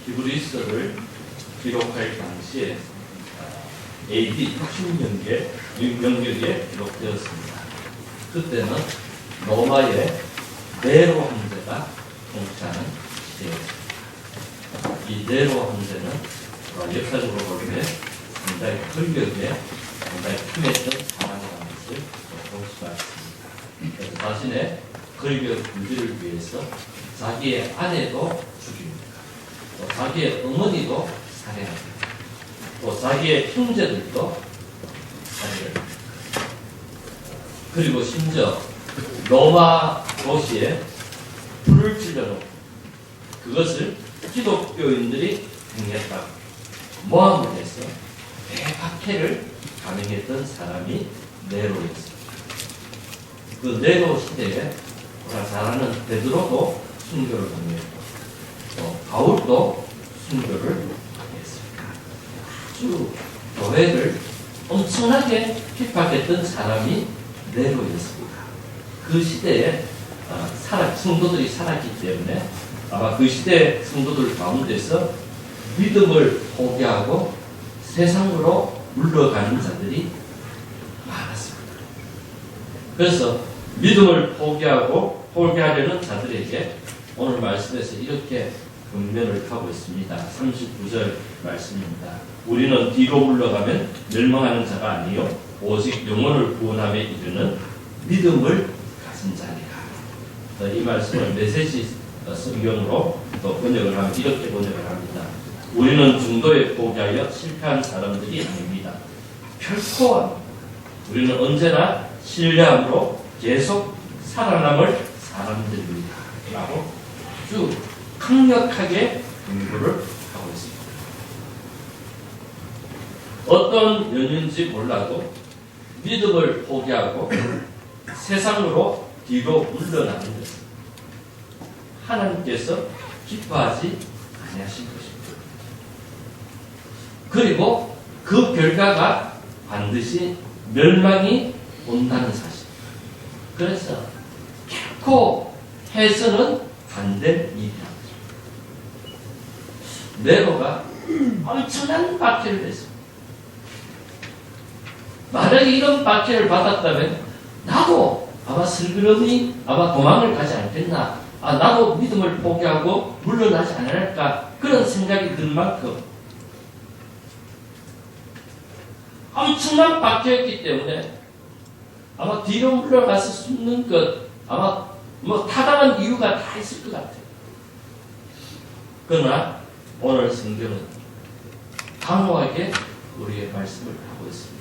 히브리서를 기록할 당시에 AD 60년경에 기록되었습니다. 그때는 로마의 네로 황제가 통치하는 시대였습니다. 이 네로 황제는 역사적으로 볼 때 상당히 권력에 상당히 심했던 사람이라는 것을 볼 수가 있습니다. 그래서 자신의 권력 유지를 위해서 자기의 아내도 죽입니다. 또 자기의 어머니도 살해합니다. 또 자기의 형제들도 살해를 합니다. 그리고 심지어 로마 도시에 불을 질러놓고 그것을 기독교인들이 행했다고 모함을 해서 대박해를 감행했던 사람이 네로였습니다. 그 네로 시대에 우리가 잘 아는 베드로도 순교를 당했고 또 바울도 순교를 당했습니다. 아주 교회를 엄청나게 핍박했던 사람이 네로였습니다. 그 시대에 성도들이 살았기 때문에 아마 그 시대 성도들 가운데서 믿음을 포기하고 세상으로 물러가는 자들이 많았습니다. 그래서 믿음을 포기하려는 자들에게 오늘 말씀에서 이렇게 권면을 하고 있습니다. 39절 말씀입니다. 우리는 뒤로 물러가면 멸망하는 자가 아니요 오직 영혼을 구원함에 이르는 믿음을 가진 자니라. 이 말씀을 메시지 성경으로 또 번역을 하면 이렇게 번역을 합니다. 우리는 중도에 포기하여 실패한 사람들이 아닙니다. 결코 우리는 언제나 신뢰함으로 계속 살아남을 사람들입니다. 라고 아주 강력하게 공부를 하고 있습니다. 어떤 연유인지 몰라도 믿음을 포기하고 세상으로 뒤로 물러나는 것은 하나님께서 기뻐하지 아니하신 것입니다. 그리고 그 결과가 반드시 멸망이 온다는 사실. 그래서 결코 해서는 안 될 일이다. 네로가 엄청난 박해를 했습니다. 만약에 이런 박해를 받았다면 나도 아마 슬그러니 도망을 가지 않겠나, 나도 믿음을 포기하고 물러나지 않을까, 그런 생각이 들 만큼 엄청난 박해였기 때문에 아마 뒤로 물러가서 숨는 것, 아마 타당한 이유가 다 있을 것 같아요. 그러나 오늘 성경은 강호하게 우리의 말씀을 하고 있습니다.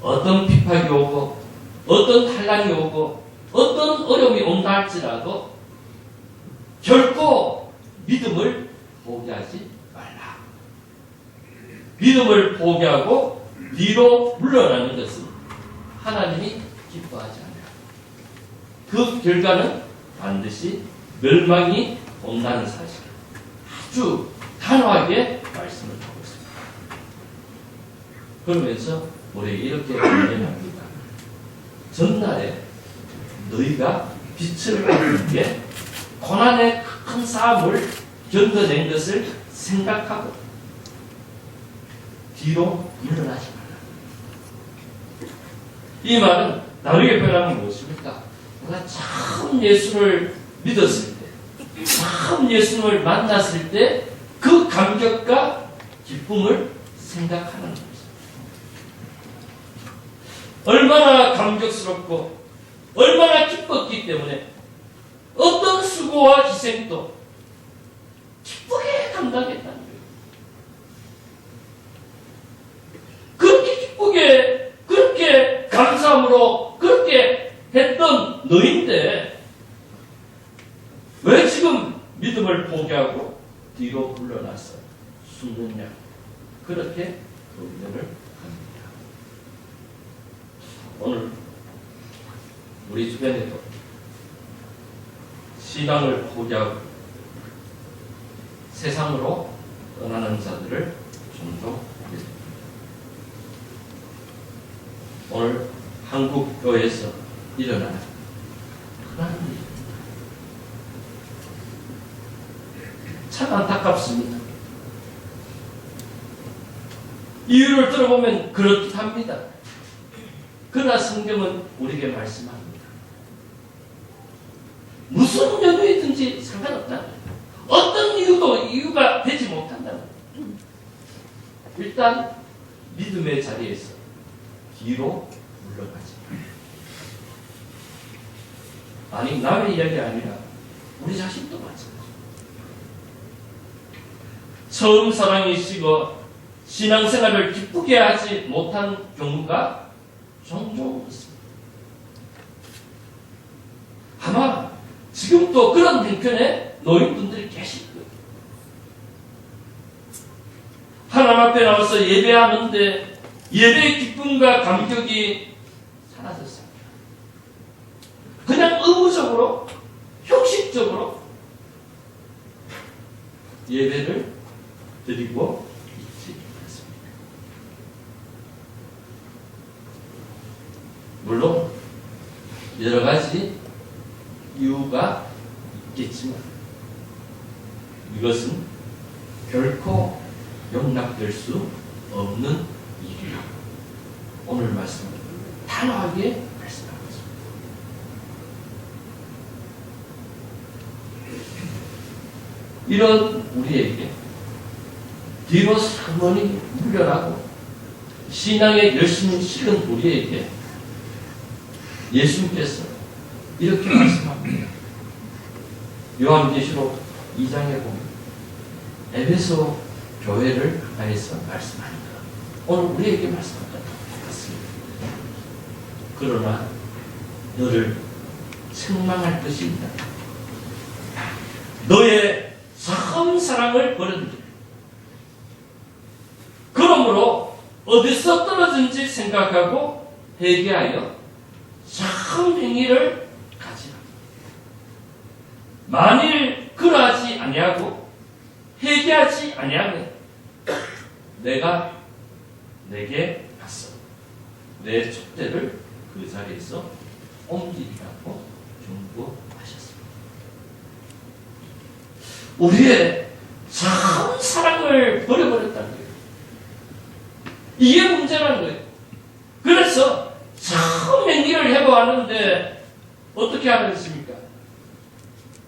어떤 핍박이 오고 어떤 환난이 오고 어떤 어려움이 온다 할지라도 결코 믿음을 포기하지 말라. 믿음을 포기하고 뒤로 물러나는 것은 하나님이 기뻐하지 않아요. 그 결과는 반드시 멸망이 온다는 사실. 아주 단호하게 말씀을 하고 있습니다. 그러면서 우리 이렇게 말합니다. 전날에 너희가 빛을 받을 때 고난의 큰 싸움을 견뎌낸 것을 생각하고 뒤로 물러나지 말라. 이 말은 다르게 표현하면 무엇입니까? 내가 처음 예수를 믿었을 때, 처음 예수를 만났을 때 그 감격과 기쁨을 생각하는 것입니다. 얼마나 감격스럽고 얼마나 기뻤기 때문에 어떤 수고와 희생도 기쁘게 감당했다는 거예요. 그렇게 기쁘게, 그렇게 감사함으로 그렇게 했던 너인데 왜 지금 믿음을 포기하고 뒤로 물러나서 숨느냐, 그렇게 의견을 합니다. 오늘 우리 주변에도 신앙을 포기하고 세상으로 떠나는 자들을 종종 보겠습니다. 오늘 한국 교회에서 일어나는 흔한 일, 참 안타깝습니다. 이유를 들어보면 그렇듯합니다. 그러나 성경은 우리에게 말씀합니다. 무슨 연유이든지 상관없다. 어떤 이유가 되지 못한다. 일단 믿음의 자리에서 뒤로 물러가지. 아니 남의 이야기 아니라 우리 자신도 마찬가지. 처음 사랑이시고 신앙생활을 기쁘게 하지 못한 경우가 종종 있습니다. 아마 지금도 그런 형편에 노인분들이 계실 거예요. 하나님 앞에 나와서 예배하는데 예배의 기쁨과 감격이 사라졌습니다. 그냥 의무적으로, 형식적으로 예배를 드리고 있지 않습니다. 물론 여러 가지 이유가 있겠지만 이것은 결코 용납될 수 없는 일이라고 오늘 말씀을 단호하게 말씀하고 있습니다. 이런 우리에게 뒤로 사모니 물러나고 신앙에 열심히 식은 우리에게 예수님께서 이렇게 말씀합니다. 요한계시록 2장에 보면 에베소 교회를 향해서 말씀합니다. 오늘 우리에게 말씀한 것 같습니다. 그러나 너를 책망할 것입니다. 너의 처음 사랑을 버렸느니라. 그러므로 어디서 떨어진지 생각하고 회개하여 처음 행위를 가지라. 만일 그러하지 아니하고 회개하지 아니하면 내가 내게 가서 내 촛대를 그 자리에서 옮기리라고 중보하셨습니다. 우리의 참 사랑을 버려버렸다는 거예요. 이게 문제라는 거예요. 그래서 처음 행위를 해보았는데 어떻게 하겠습니까?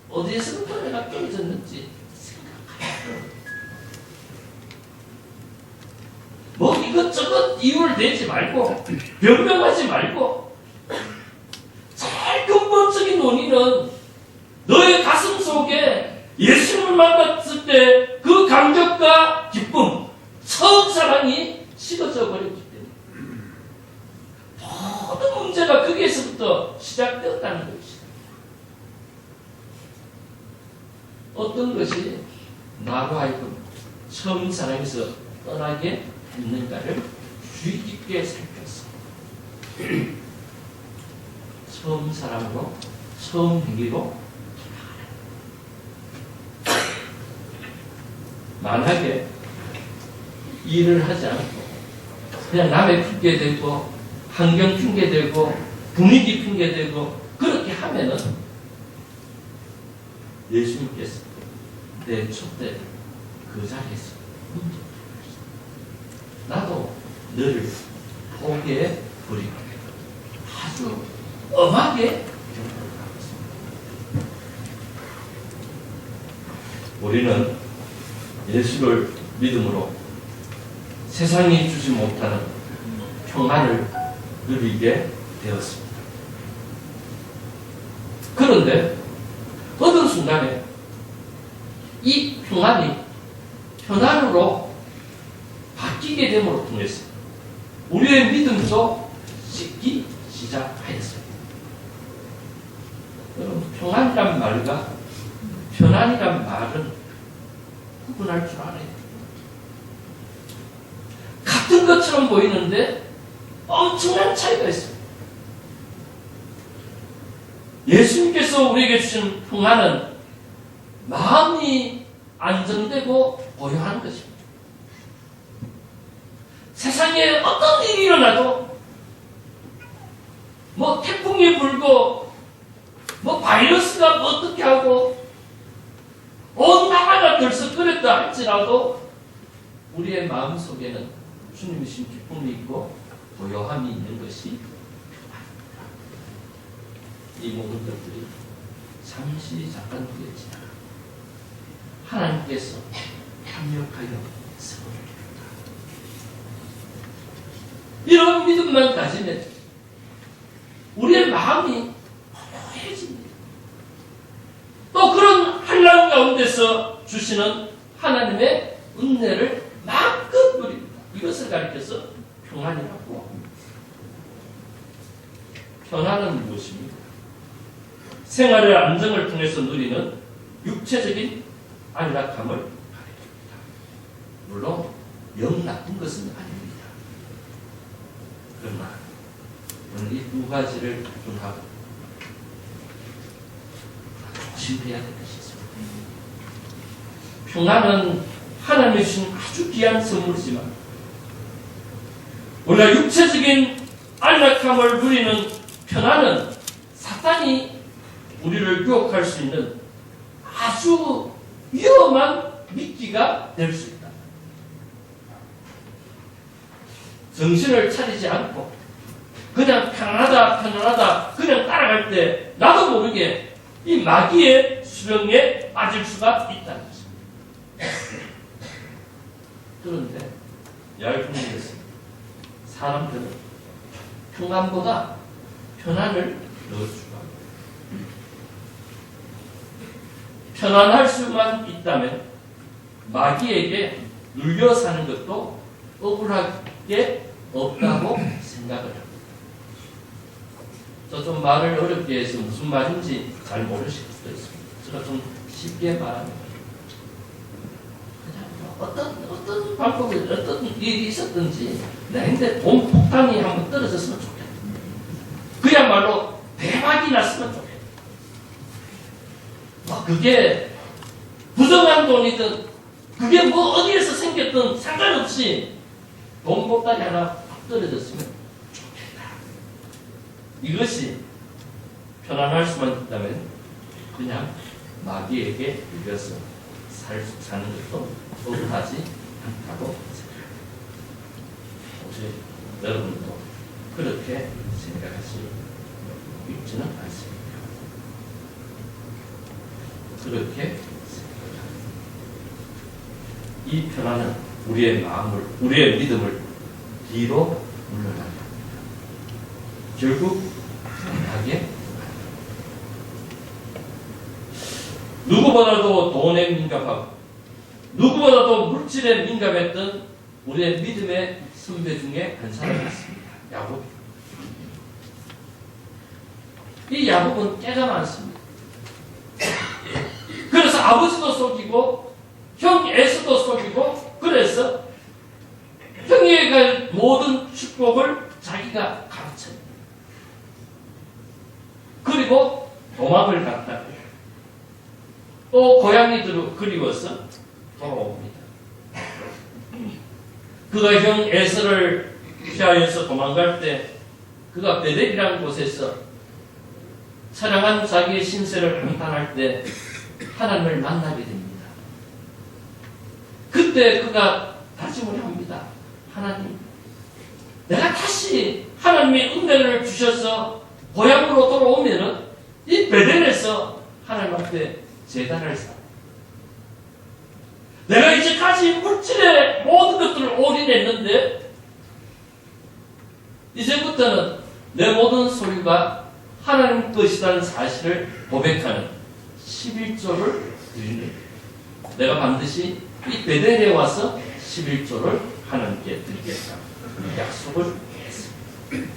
어디에서부터 내가 깨졌는지 생각하세요. 뭐 이것저것 이유를 내지 말고 변명하지 말고 제일 근본적인 원인은 너의 가슴 속에 예수님을 만났을 때 그 감격과 기쁨, 처음 사랑이 식어져 버렸기 때문에 모든 문제가 거기에서부터 시작되었다는 것이다. 어떤 것이 나로 하여금 처음 사랑에서 떠나게 했는가를 주의 깊게 살폈어. 처음 사랑으로, 처음 행위로 만약에 일을 하지 않고 그냥 남의 핑계대고 환경 핑계대고 분위기 핑계대고 그렇게 하면은 예수님께서 내 촛대를 그 자리에서 나도 너를 포기해 버리고 아주 엄하게 경고하고 있습니다. 우리는 예수를 믿음으로 세상이 주지 못하는 평안을 누리게 되었습니다. 그런데 어떤 순간에 이 평안이 편안으로 바뀌게 됨으로 통해서 우리의 믿음도 씻기 시작하였습니다. 여러분, 평안이란 말과 편안이란 말은 구분할 줄 알아야 돼요. 같은 것처럼 보이는데 엄청난 차이가 있습니다. 예수님께서 우리에게 주신 평안은 마음이 안정되고 고요한 것입니다. 세상에 어떤 일이 일어나도 뭐 태풍이 불고 뭐 바이러스가 뭐 어떻게 하고 온 나라가 들썩거렸다 할지라도 우리의 마음속에는 주님이 주신 기쁨이 있고 고요함이 있는 것이 이 모든 것들이 잠시 잠깐 후에 지나 하나님께서 합력하여 세월을 이룬다. 이런 믿음만 가지면 우리의 마음이 고요해집니다. 또 그런 한란 가운데서 주시는 하나님의 은혜를 마음껏 누립니다. 이것을 가리켜서 평안이라고 합니다. 평안은 무엇입니까? 생활의 안정을 통해서 누리는 육체적인 안락함을 가리킵니다. 물론 영 나쁜 것은 아닙니다. 그러나 오늘 이 두 가지를 집중하고 조심해야 될 것이 있습니다. 평안은 하나님이 주신 아주 귀한 선물이지만 우리가 육체적인 안락함을 누리는 편안은 사탄이 우리를 유혹할 수 있는 아주 위험한 미끼가 될 수 있다. 정신을 차리지 않고 그냥 편안하다 그냥 따라갈 때 나도 모르게 이 마귀의 수령에 빠질 수가 있다는 것입니다. 그런데 열풍이 있습니다. 사람들은 평안보다 편안을 넣어주고 편안할 수만 있다면 마귀에게 눌려 사는 것도 억울하게 없다고 생각을 합니다. 저 좀 말을 어렵게 해서 무슨 말인지 잘 모르실 수도 있습니다. 제가 좀 쉽게 말합니다. 그냥 어떤 방법이 어떤 일이 있었든지 내한테 돈 폭탄이 한번 떨어졌으면 좋겠다. 그야말로 대박이 났으면 좋겠다. 그게 부정한 돈이든 그게 뭐 어디에서 생겼든 상관없이 돈 보따리 하나 떨어졌으면 좋겠다. 이것이 편안할 수만 있다면 그냥 마귀에게 밀려서 사는 것도 억울하지 않다고 생각합니다. 혹시 여러분도 그렇게 생각하시고 있지는 않습니다. 그렇게 생각합니다. 이 편안은 우리의 마음을, 우리의 믿음을 뒤로 물러납니다. 결국 강하게 누구보다도 돈에 민감하고 누구보다도 물질에 민감했던 우리의 믿음의 선배 중에 한 사람이 있습니다. 야곱. 이 야곱은 깨가 많습니다. 그래서 아버지도 속이고 형 에서도 속이고 그래서 형에게 갈 모든 축복을 자기가 가르칩니다. 그리고 도망을 갔다. 또 고양이들을 그리워서 돌아옵니다. 그가 형 에서를 피하여서 도망갈 때 그가 베델이라는 곳에서 사랑한 자기의 신세를 감탄할 때 하나님을 만나게 됩니다. 그때 그가 다짐을 합니다. 하나님, 내가 다시 하나님의 은혜를 주셔서 고향으로 돌아오면은 이 베델에서 하나님 앞에 제단을 쌓아. 내가 이제까지 물질의 모든 것들을 올인했는데 이제부터는 내 모든 소유가 하나님 것이라는 사실을 고백하는 11조를 드리는 내가 반드시 이 베델에 와서 11조를 하나님께 드리겠다. 약속을 했습니다.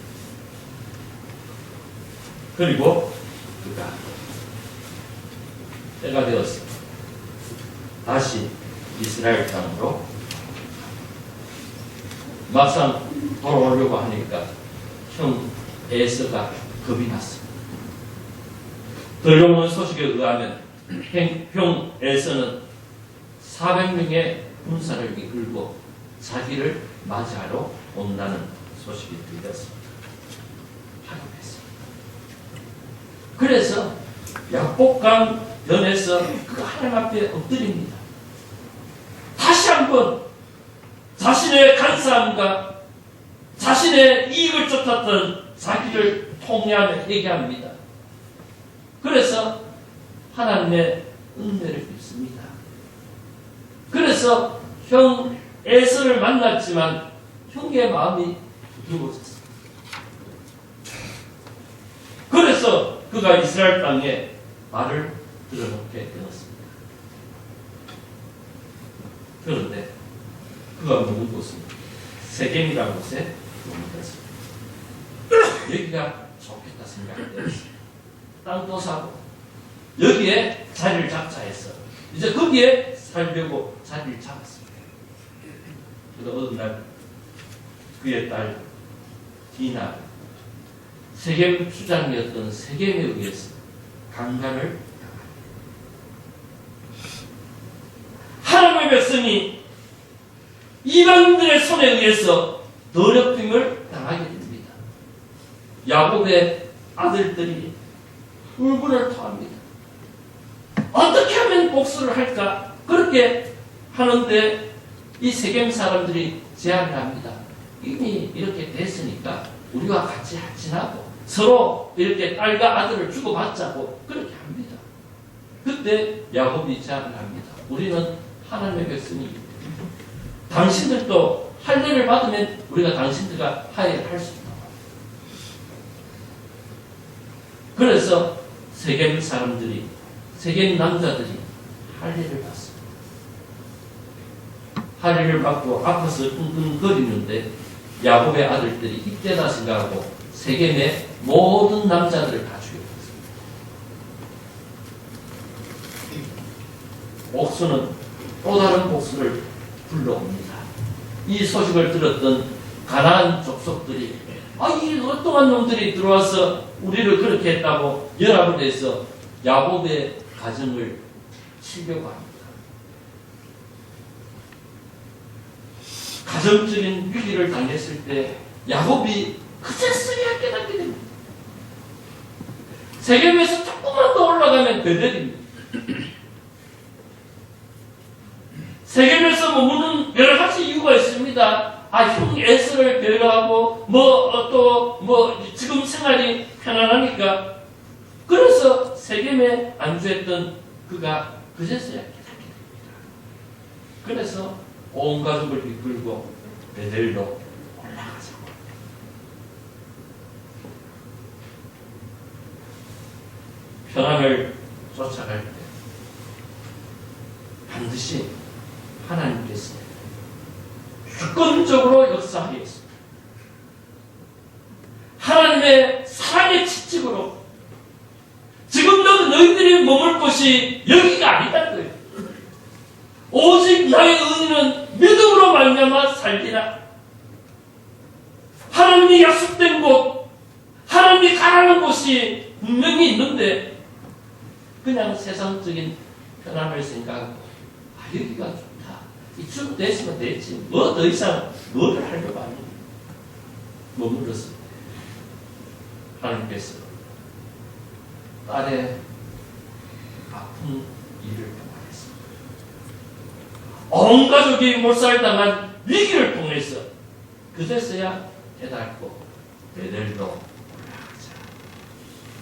그리고 그가 때가 되었습니다. 다시 이스라엘 땅으로 막상 돌아오려고 하니까 형 에서가 겁이 났습니다. 들려오는 소식에 의하면 형 에서는 400명의 군사를 이끌고 자기를 맞이하러 온다는 소식이 들렸습니다. 파격했습니다. 그래서 약복강 변해서 그 하나님 앞에 엎드립니다. 다시 한번 자신의 간사함과 자신의 이익을 쫓았던 자기를 통회하며 얘기합니다. 그래서 하나님의 은혜를 입습니다. 그래서 형 에서를 만났지만 형의 마음이 두려워졌습니다. 그래서 그가 이스라엘 땅에 말을 들어놓게 되었습니다. 그런데 그가 묵은 곳은 세겜이라는 곳에 머물렀습니다. 여기가 좋겠다 생각되었습니다. 땅도 사고 여기에 자리를 잡자 해서 이제 거기에 살려고 자리를 잡았습니다. 그래서 어느 날 그의 딸 디나 세겜 주장이었던 세겜에 의해서 강간을 당합니다. 하나님의 백성이 이방인들의 손에 의해서 더럽힘을 당하게 됩니다. 야곱의 아들들이 울분을 토합니다. 어떻게 하면 복수를 할까? 그렇게 하는데 이 세겜 사람들이 제안을 합니다. 이미 이렇게 됐으니까 우리와 같이 합친하고 서로 이렇게 딸과 아들을 주고받자고 그렇게 합니다. 그때 야곱이 제안을 합니다. 우리는 하나님의 백성이기 때문에 당신들도 할례를 받으면 우리가 당신들과 화해를 할 수 있다. 그래서 세겜 사람들이 세겜 남자들이 할례를 받습니다. 할례를 받고 앞에서 끙끙거리는데 야곱의 아들들이 이때다 생각하고 세겜의 모든 남자들을 다 죽여버렸습니다. 복수는 또 다른 복수를 불러옵니다. 이 소식을 들었던 가나안 족속들이 이 엉뚱한 놈들이 들어와서 우리를 그렇게 했다고 연합을 해서 야곱의 가정을 치려고 합니다. 가정적인 위기를 당했을 때 야곱이 그제서야 깨닫게 됩니다. 세겜에서 조금만 더 올라가면 베델입니다. 세겜에서 머무는 여러 가지 이유가 있습니다. 형 에서를 배려하고 지금 생활이 편안하니까. 그래서 세겜에 안주했던 그가 그제서야 깨닫게 됩니다. 그래서 온 가족을 이끌고 베델로 올라가자고. 편안을 쫓아갈 때 반드시 하나님께서 주권적으로 역사하겠습니다. 하나님의 사랑의 채찍으로 지금도 너희들이 머물 곳이 여기가 아니다는 거예요. 오직 나의 의인은 믿음으로 말미암아 살리라. 하나님이 약속된 곳, 하나님이 가라는 곳이 분명히 있는데 그냥 세상적인 편안을 생각하고 여기가 좋다. 이쯤 됐으면 됐지. 뭐 더 이상 뭐를 하려고 하는 거예요. 머물렀을 때 하나님께서 딸의 아픈 일을 통하였습니다. 온 가족이 몰살당한 위기를 통해서 그제서야 깨닫고 베델로 올라가자.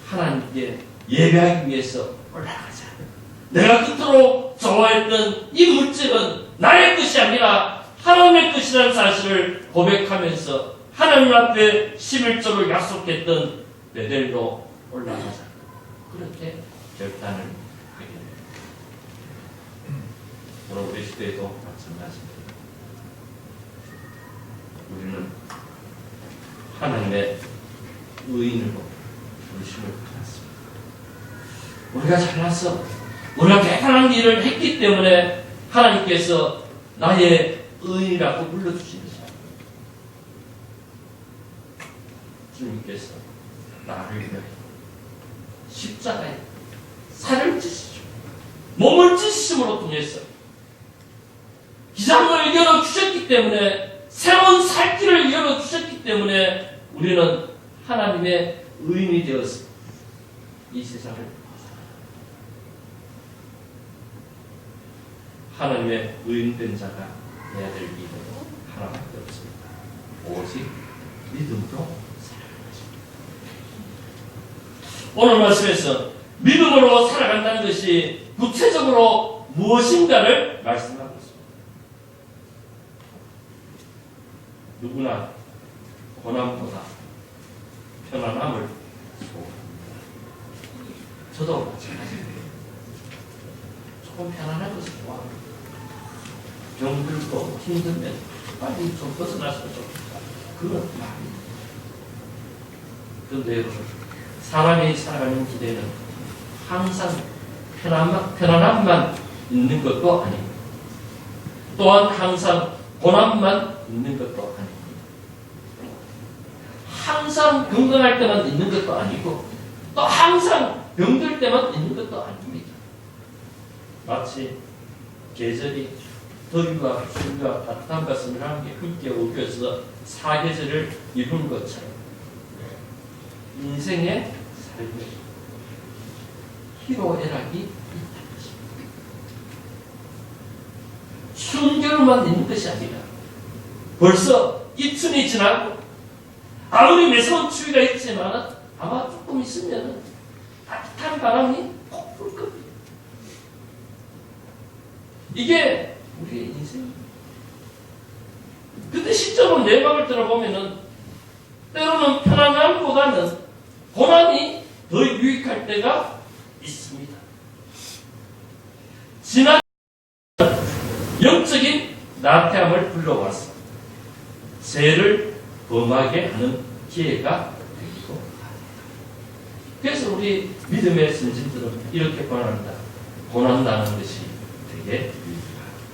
하나님께 예배하기 위해서 올라가자. 내가 그토록 좋아했던 이 물질은 나의 것이 아니라 하나님의 것이라는 사실을 고백하면서 하나님 앞에 11조를 약속했던 베델로 올라가자. 그렇게 결단을 하게 됩니다. 오늘 우리 시대에도 마찬가지입니다. 우리는 하나님의 의인으로 부르심을 받았습니다. 우리가 잘나서 우리가 대단한 일을 했기 때문에 하나님께서 나의 의인이라고 불러주시는 사람. 주님께서 나를 위해 십자가에 살을 찢으시고 몸을 찢으심으로 통해서 기장을 열어주셨기 때문에 새로운 살 길을 열어주셨기 때문에 우리는 하나님의 의인이 되어서 이 세상을 하나님의 의인된 자가 해야 될 일은 하나밖에 없습니다. 오직 믿음으로 살아가는 것입니다. 오늘 말씀에서 믿음으로 살아간다는 것이 구체적으로 무엇인가를 말씀하고 있습니다. 누구나 고난보다 편안함을 소원합니다. 저도 마찬가지예요. 조금 편안한 것을 좋아합니다. 병들고 힘들면 빨리 좀 벗어났으면 좋겠다. 그건 말입니다. 그런데 여러분, 사람이 살아가는 길에는 항상 편안함만 있는 것도 아니고 또한 항상 고난만 있는 것도 아니고 항상 건강할 때만 있는 것도 아니고 또 항상 병들 때만 있는 것도 아닙니다. 마치 계절이 더위와 추위와 따뜻함과 서늘함과 함께 옮겨서 사계절을 이룬 것처럼 인생의 삶에 희로애락이 있다는 것입니다. 추운 겨울만 있는 것이 아니라 벌써 입춘이 지나고 아무리 매서운 추위가 있지만 아마 조금 있으면 따뜻한 바람이 폭 불 겁니다. 이게 우리의 인생입니다. 근데 실제로 내막을 들어보면은 때로는 편안함보다는 고난이 더 유익할 때가 있습니다. 지난 영적인 나태함을 불러와서 죄를 범하게 하는 기회가 되기도 합니다. 그래서 우리 믿음의 선진들은 이렇게 고난한다. 고난당하는 것이 되게 유익하다.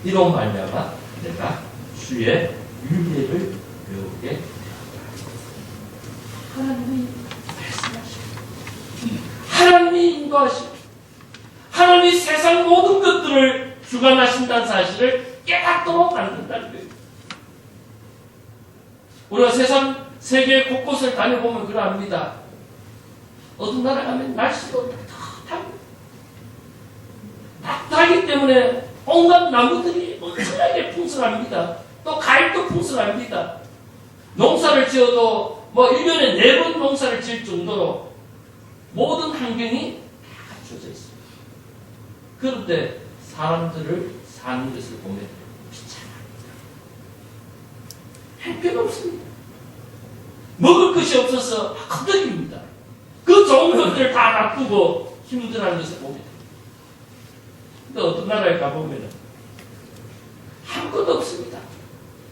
이런 말미암아 내가 주의 윤례를 배우게 되었다. 하나님이 말씀하시고 하나님이 인도하시고 하나님이 세상 모든 것들을 주관하신다는 사실을 깨닫도록 만든다는 거예요. 우리가 세계 곳곳을 다녀보면 그러합니다. 어떤 나라 가면 날씨도 따뜻하기 때문에 온갖 나무들이 엄청나게 풍성합니다. 또 과일도 풍성합니다. 농사를 지어도 1년에 4번 농사를 지을 정도로 모든 환경이 다 갖춰져 있습니다. 그런데 사람들을 사는 것을 보면 비참합니다. 형편없습니다. 먹을 것이 없어서 헛떡입니다. 그 좋은 것들을 다 놔두고 힘들어하는 것을 봅니다. 근데 어떤 나라에 가보면 아무것도 없습니다.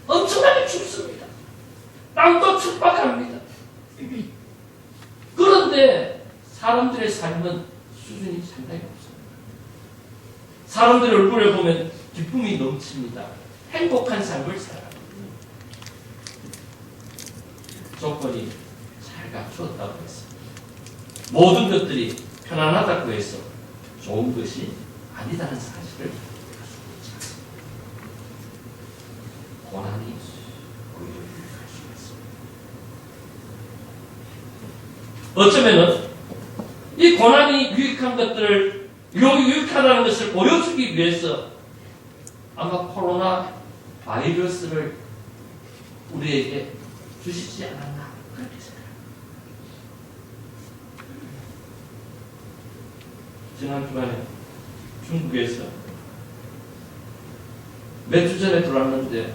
엄청나게 춥습니다. 땅도 척박합니다. 그런데 사람들의 삶은 수준이 상당히 없습니다. 사람들의 얼굴에 보면 기쁨이 넘칩니다. 행복한 삶을 살아갑니다. 조건이 잘 갖추었다고 했습니다. 모든 것들이 편안하다고 해서 좋은 것이 아니다는 사실을 가지고 있지 않습니다. 고난이 오히려 유익할 수 있습니다. 어쩌면은 이 고난이 유익한 것들을 유익하다는 것을 보여주기 위해서 아마 코로나 바이러스를 우리에게 주시지 않았나 그렇게 생각합니다. 지난 주간에 중국에서 몇 주 전에 들어왔는데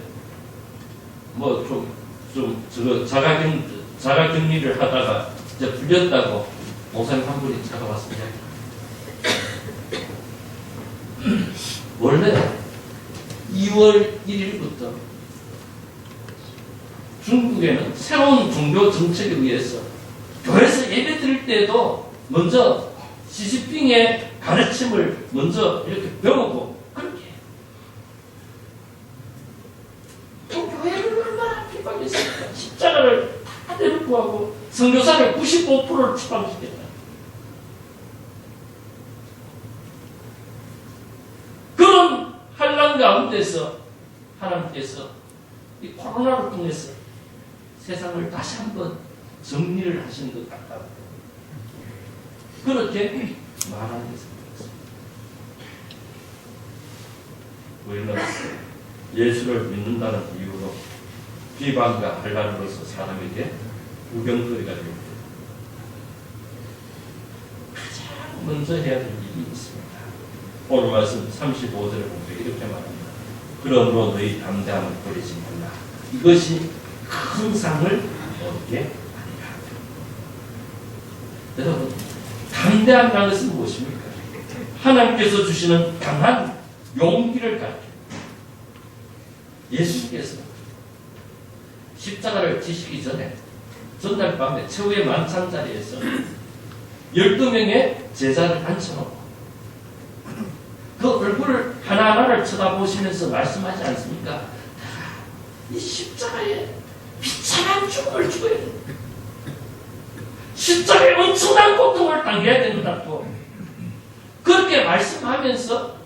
자가격리를 하다가 이제 풀렸다고 목사님 한 분이 찾아왔습니다. 원래 2월 1일부터 중국에는 새로운 종교 정책에 의해서 교회에서 예배 드릴 때도 먼저 시진핑의 가르침을 먼저 이렇게 배우고 그렇게 해요. 교회를 얼마나 비방했습니까? 십자가를 다 내놓고 하고 선교사를 95%를 추방시켰다. 그런 환란 가운데서 하나님께서 이 코로나를 통해서 세상을 다시 한번 정리를 하시는 것 같다고 그렇게 말하는 것입니다. 우리는 예수를 믿는다는 이유로 비방과 한란으로서 사람에게 구경거리가 됩니다. 가장 먼저 해야 될 일이 있습니다. 오늘 말씀 35절에 보면 이렇게 말합니다. 그러므로 너희 담대함을 버리지 말라. 이것이 큰 상을 얻게 하리라. 여러분, 담대함이라는 것은 무엇입니까? 하나님께서 주시는 강한 용기를 가르칩니다. 예수님께서 십자가를 지시기 전에 전날 밤에 최후의 만찬 자리에서 12명의 제자를 앉혀놓고 그 얼굴을 하나하나를 쳐다보시면서 말씀하지 않습니까? 이 십자가에 비참한 죽음을 죽어야 된다. 십자가에 엄청난 고통을 당해야 된다고 그렇게 말씀하면서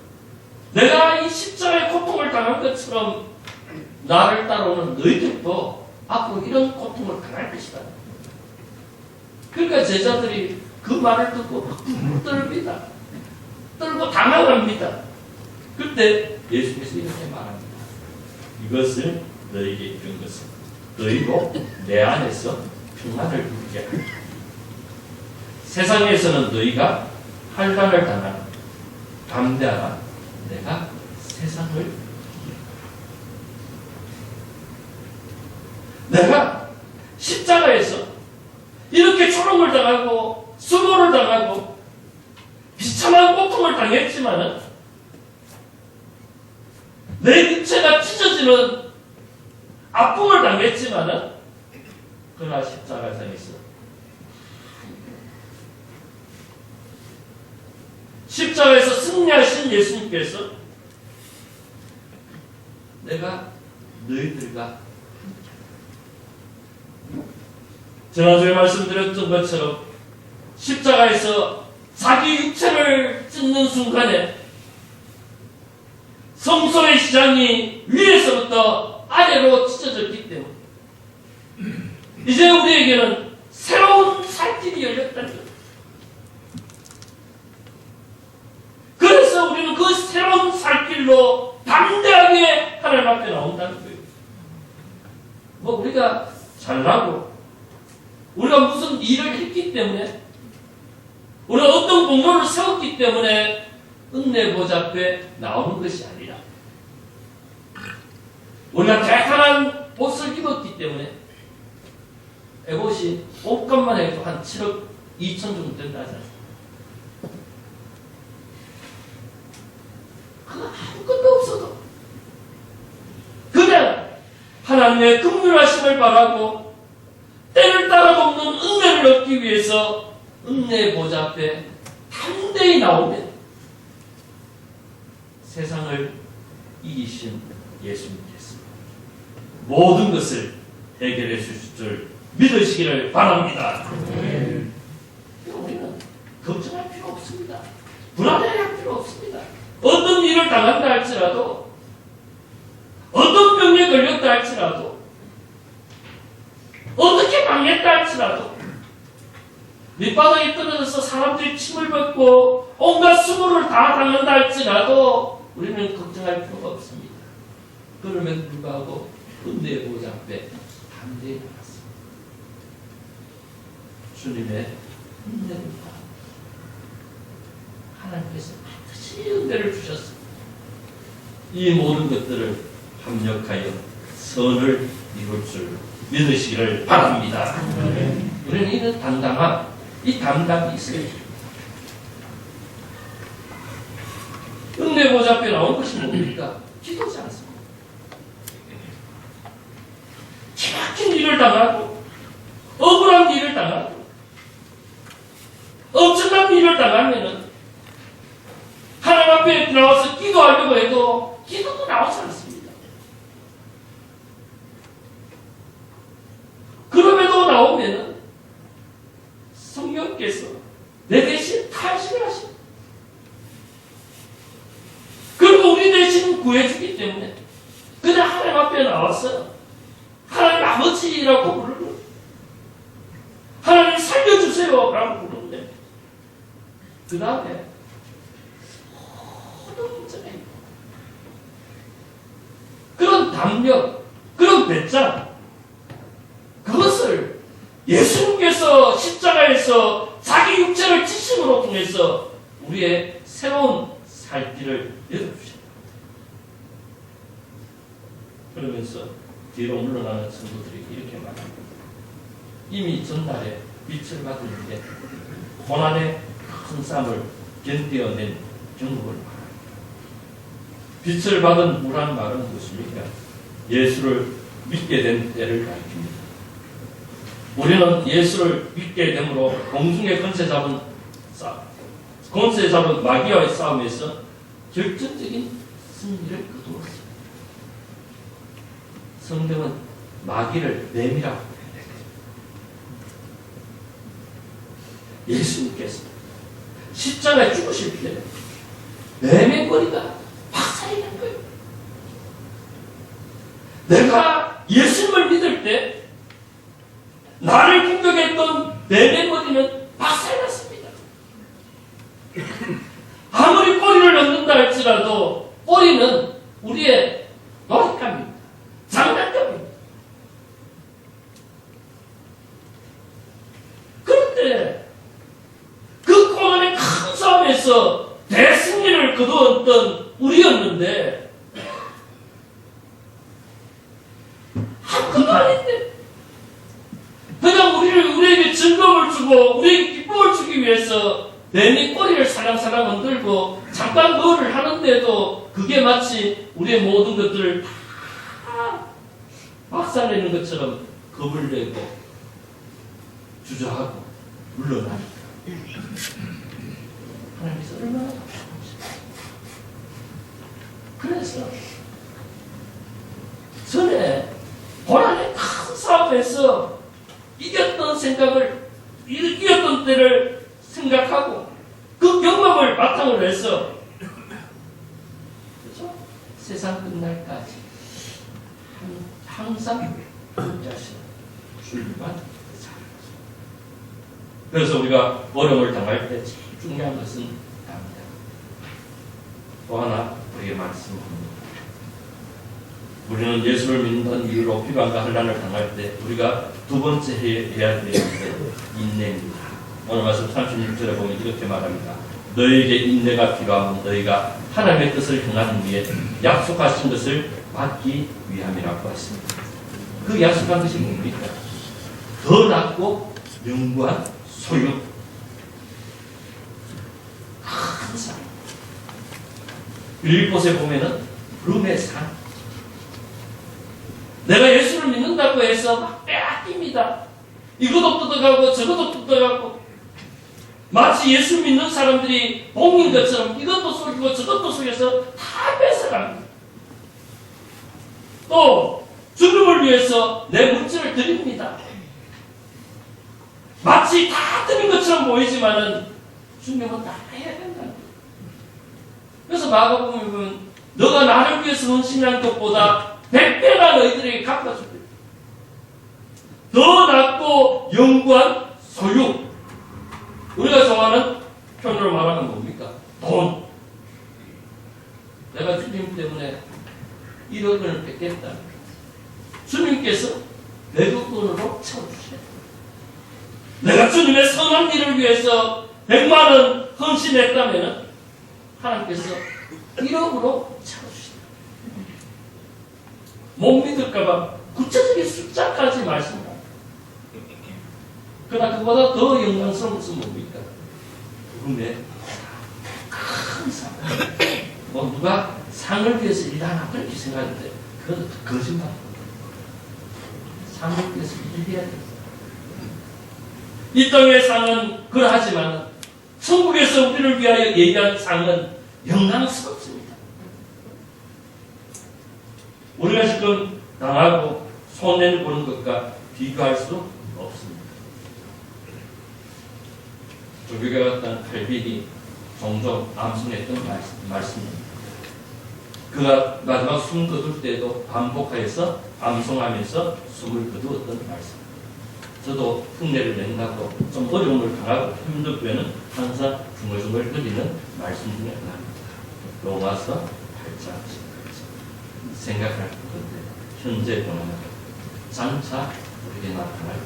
내가 이 십자가의 고통을 당한 것처럼 나를 따라오는 너희들도 앞으로 이런 고통을 당할 것이다. 그러니까 제자들이 그 말을 듣고 막 떨립니다. 떨고 당황합니다. 그때 예수께서 이렇게 말합니다. 이것을 너희에게 이룬 것은 너희도 내 안에서 평안을 누리게 하라. 세상에서는 너희가 환난을 당하는 담대하라. 내가 세상을 이기리라. 내가 십자가에서 이렇게 초롱을 당하고 수고를 당하고 비참한 고통을 당했지만은 내 육체가 찢어지는 아픔을 당했지만은 그러나 십자가상에서 십자가에서 승리하신 예수님께서 내가 너희들과 지난주에 말씀드렸던 것처럼 십자가에서 자기 육체를 찢는 순간에 성소의 시장이 위에서부터 아래로 찢어졌기 때문에 이제 우리에게는 새로운 살길이 열렸다는 것. 그래서 우리는 그 새로운 살길로 담대하게 하나님 앞에 나온다는 거예요. 뭐 우리가 잘나고 우리가 무슨 일을 했기 때문에 우리가 어떤 공로를 세웠기 때문에 은혜 보좌 앞에 나오는 것이 아니라 우리가 대단한 옷을 입었기 때문에 옷이 옷값만 해도 한 7억 2천 정도 된다 하지 않습니까? 그거 아무것도 없어도 그냥 하나님의 긍휼하심을 바라고 때를 따라 먹는 은혜를 얻기 위해서 은혜 보좌 앞에 담대히 나오면 세상을 이기신 예수님께서 모든 것을 해결해 주실 줄 믿으시기를 바랍니다. 우리는 걱정할 필요 없습니다. 불안해할 필요 없습니다. 어떤 일을 당한다 할지라도 어떤 병에 걸렸다 할지라도 어떻게 망했다 할지라도 밑바닥에 떨어져서 사람들이 침을 뱉고 온갖 수고를 다 당한다 할지라도 우리는 걱정할 필요가 없습니다. 그럼에도 불구하고 은혜의 보좌 앞에 담대히 나갔습니다. 주님의 은혜를 바랍니다. 하나님께서 반드시 은혜를 주셨습니다. 이 모든 것들을 합력하여 선을 이룰 줄 믿으시기를 바랍니다. 우리는 이런 당당함, 이 담담이 있어요. 은혜 보좌 앞에 나온 것이 뭡니까? 기도지 않습니다. 기막힌 일을 당하고 억울한 일을 당하고 엄청난 일을 당하면은 하나님 앞에 나와서 기도하려고 해도 기도도 나오지 않습니다. 그럼에도 나오면은 성령께서 내 대신 탄식을 하십니다. 그리고 우리 대신 구해주기 때문에 그냥 하나님 앞에 나와서 하나님 아버지라고 부르는 하나님 살려주세요 라고 부르는데 그 다음에 모든 문제가 있고 담력, 그런 배짱, 그것을 예수님께서 십자가에서 자기 육체를 지심으로 통해서 우리의 새로운 살 길을 열어주셨다. 그러면서 뒤로 물러나는 성도들이 이렇게 말합니다. 이미 전날에 빛을 받았는데 고난의 큰 쌈을 견뎌낸 경험을 말합니다. 빛을 받은 무란 말은 무엇입니까? 예수를 믿게 된 때를 가리킵니다. 우리는 예수를 믿게 됨으로 공중의 권세 잡은 마귀와의 싸움에서 결정적인 승리를 거두었습니다. 성경은 마귀를 뱀이라고 해요. 예수님께서 십자가에 죽으실 때 뱀의 머리가 박살이 난 거예요. 내가 예수님을 믿을 때 나를 공격했던 뱀의 머리는 박살났습니다. 아무리 꼬리를 넣는다 할지라도 꼬리는 우리의 놀잇감입니다. 장난감입니다. 그런데 그 고난의 큰 싸움에서 대승리를 거두었던 우리였는데 한 것도 아닌데 그냥 우리에게 즐거움을 주고 우리에게 기쁨을 주기 위해서 뱀이 꼬리를 살랑살랑 흔들고 잠깐 뭐를 하는데도 그게 마치 우리의 모든 것들을 다 박살내는 것처럼 겁을 내고 주저하고 물러나니까 하나님께서 얼마나 그래서 전에 고난의 큰 싸움에서 이겼던 때를 생각하고 그 경험을 바탕으로 해서 그렇죠? 세상 끝날까지 항상 그 자신 줄만 살아가죠. 그래서 우리가 어려움을 당할 때 제일 중요한 것은 답니다. 또 하나 우리에게 말씀합니다. 우리는 예수를 믿는 이유로 비방과 혼란을 당할 때 우리가 두 번째 해야 되는 것은 인내입니다. 오늘 말씀 36절에 보면 이렇게 말합니다. 너희에게 인내가 필요하면 너희가 하나님의 뜻을 행하는 위에 약속하신 것을 받기 위함이라고 했습니다. 그 약속한 것이 뭡니까? 더 낫고 영구한 소유. 큰 상. 빌립보서에 보면은 rum의 상. 내가 예수를 믿는다고 해서 막 빼앗깁니다. 이것도 뜯어가고 저것도 뜯어가고 마치 예수 믿는 사람들이 봉인 것처럼 이것도 속이고 저것도 속여서 다 뺏어갑니다. 또 주님을 위해서 내 물질을 드립니다. 마치 다 드린 것처럼 보이지만은 주님은 다 해야 된다. 그래서 마가복음에 보면 너가 나를 위해서 헌신한 것보다 100배가 너희들에게 갚아줍니다. 더 낫고 영구한 소유. 우리가 좋아하는 표현으로 말하면 뭡니까? 돈. 내가 주님 때문에 1억 원을 뺏겠다. 주님께서 내 그 돈으로 채워주셔야 돼. 내가 주님의 선한 일을 위해서 100만 원 헌신했다면 하나님께서 1억으로 채워주신다. 못 믿을까봐 구체적인 숫자까지 말씀합니다. 그러나 그보다 더 영광스러운 것은 뭡니까? 그분의 큰 상. 뭐 누가 상을 위해서 일하나 그렇게 생각하는데 그건 거짓말. 상을 위해서 일해야 됩니다. 이 땅의 상은 그러하지만 천국에서 우리를 위하여 예비한 상은 영광스럽습니다. 우리가 지금 당하고 손해를 보는 것과 비교할 수 없습니다. 조교가 갔던 칼빈이 종종 암송했던 말씀입니다. 그가 마지막 숨 거둘 때도 반복하여서 암송하면서 숨을 거두었던 말씀. 저도 흉내를 낸다고 좀 어려움을 당하고 힘들 때는 항상 중얼중얼 거리는 말씀 중에 하나입니다. 로마서 8장 10절. 생각할 건데 현재 보면 장차 우리에게 나타날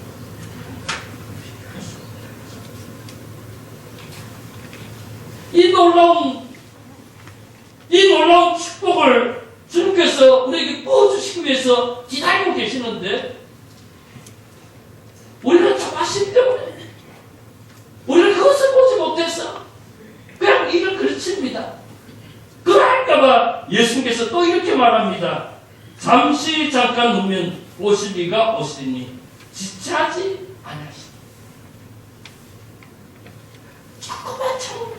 이 놀라운 축복을 주님께서 우리에게 부어주시기 위해서 기다리고 계시는데 우리는 조바심 때문에 우리는 그것을 보지 못해서 그냥 이를 그르칩니다. 그럴까봐 예수님께서 또 이렇게 말합니다. 잠시 잠깐 후면 오실 이가 오시니 지체하지 않으시니. 조금만 참으면,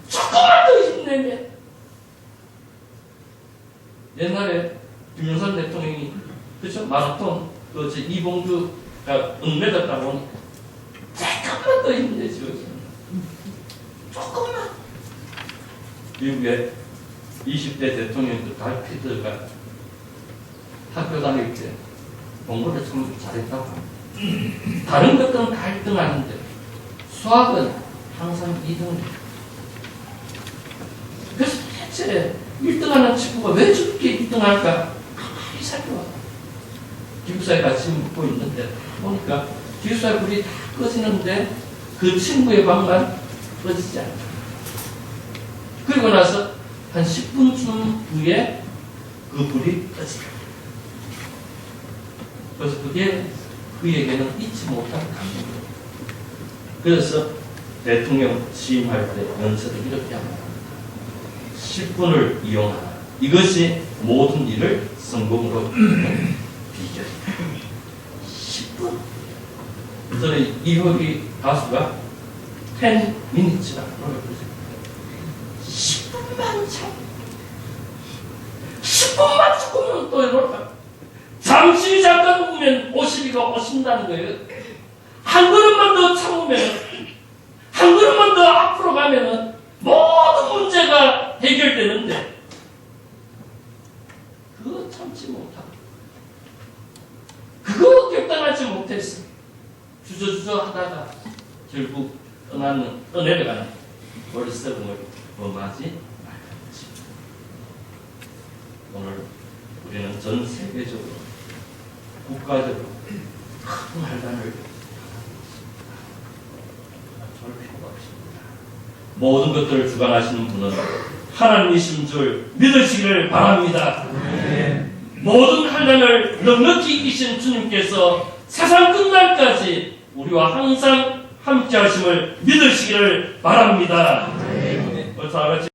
조금만 더 힘내면. 옛날에 김영삼 대통령이 그죠 마라톤 이봉주가 은메달 따고 오니까 조금만 더 힘내죠. 조금만. 미국의 20대 대통령들 갈피드가 학교 다닐 때 공부를 참 잘했다고 합니다. 다른 것들은 다 1등 하는데 수학은 항상 2등을 해요. 그래서 대체 1등하는 친구가 왜 저렇게 1등할까? 가만히 살펴봐. 기숙사에 같이 묵고 있는데 보니까 기숙사 불이 다 꺼지는데 그 친구의 방만 꺼지지 않다. 그리고 나서 한 10분쯤 후에 그 불이 꺼지다. 그래서 그게 그에게는 잊지 못할 감동이에요. 그래서 대통령 취임할 때 연설을 이렇게 합니다. 10분을 이용하라. 이것이 모든 일을 성공으로 이끄는 비결이다. 10분. 저는 이효리 가수가 10minutes라고 노래를 부릅니다. 10분만 참. 10분만 조금은 또 이럴까? 잠시 잠깐 보면 오시리가 오신다는 거예요. 한 걸음만 더 참으면, 한 걸음만 더 앞으로 가면은 모든 문제가 해결되는데, 그거 참지 못하고, 그거 결단하지 못했어. 주저주저 하다가 결국 떠내려가는 월세금을 범하지 말았지. 오늘 우리는 전 세계적으로, 국가적으로 큰 환란을 볼 필요가 없습니다. 모든 것들을 주관하시는 분은 하나님이신 줄 믿으시기를 바랍니다. 모든 환란을 넉넉히 이기신 주님께서 세상 끝날까지 우리와 항상 함께 하심을 믿으시기를 바랍니다. 다 같이